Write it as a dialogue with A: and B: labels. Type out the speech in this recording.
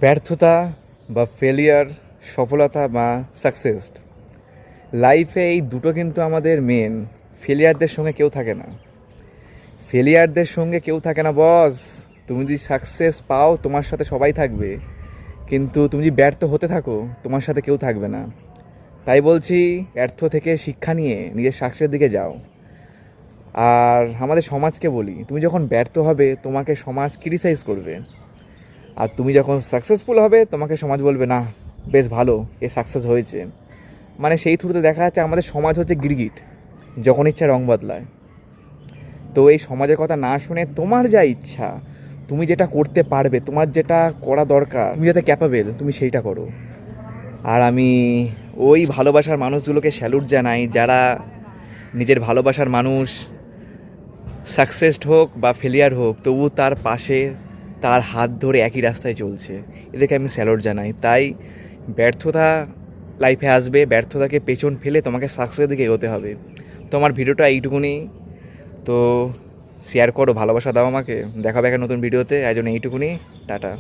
A: ব্যর্থতা বা ফেলিয়ার, সফলতা বা সাকসেস, লাইফে এই দুটো কিন্তু আমাদের মেন। ফেলিয়ারদের সঙ্গে কেউ থাকে না, ফেলিয়ারদের সঙ্গে কেউ থাকে না বস। তুমি যদি সাকসেস পাও তোমার সাথে সবাই থাকবে, কিন্তু তুমি যদি ব্যর্থ হতে থাকো তোমার সাথে কেউ থাকবে না। তাই বলছি, ব্যর্থ থেকে শিক্ষা নিয়ে নিজের সাকসেসের দিকে যাও। আর আমাদের সমাজকে বলি, তুমি যখন ব্যর্থ হবে তোমাকে সমাজ ক্রিটিসাইজ করবে, আর তুমি যখন সাকসেসফুল হবে তোমাকে সমাজ বলবে না বেশ ভালো, এ সাকসেস হয়েছে। মানে সেই থ্রুতে দেখা যাচ্ছে আমাদের সমাজ হচ্ছে গিরগিট, যখন ইচ্ছা রং বদলায়। তো এই সমাজের কথা না শুনে তোমার যা ইচ্ছা, তুমি যেটা করতে পারবে, তোমার যেটা করা দরকার, তুমি যাতে ক্যাপাবেল তুমি সেইটা করো। আর আমি ওই ভালোবাসার মানুষগুলোকে স্যালুট জানাই যারা নিজের ভালোবাসার মানুষ সাকসেসড হোক বা ফেলিয়ার হোক তবু তার পাশে তার হাত ধরে একই রাস্তায় চলছে। এদেরকে আমি স্যালুট জানাই। তাই ব্যর্থতা লাইফে আসবে, ব্যর্থতাকে পেছন ফেলে তোমাকে সাকসেসের দিকে এগোতে হবে। তো আমার ভিডিওটা এইটুকুনি। তো শেয়ার করো, ভালোবাসা দাও আমাকে। দেখা হবে একটা নতুন ভিডিওতে। এই জন্য এইটুকুনি, টাটা।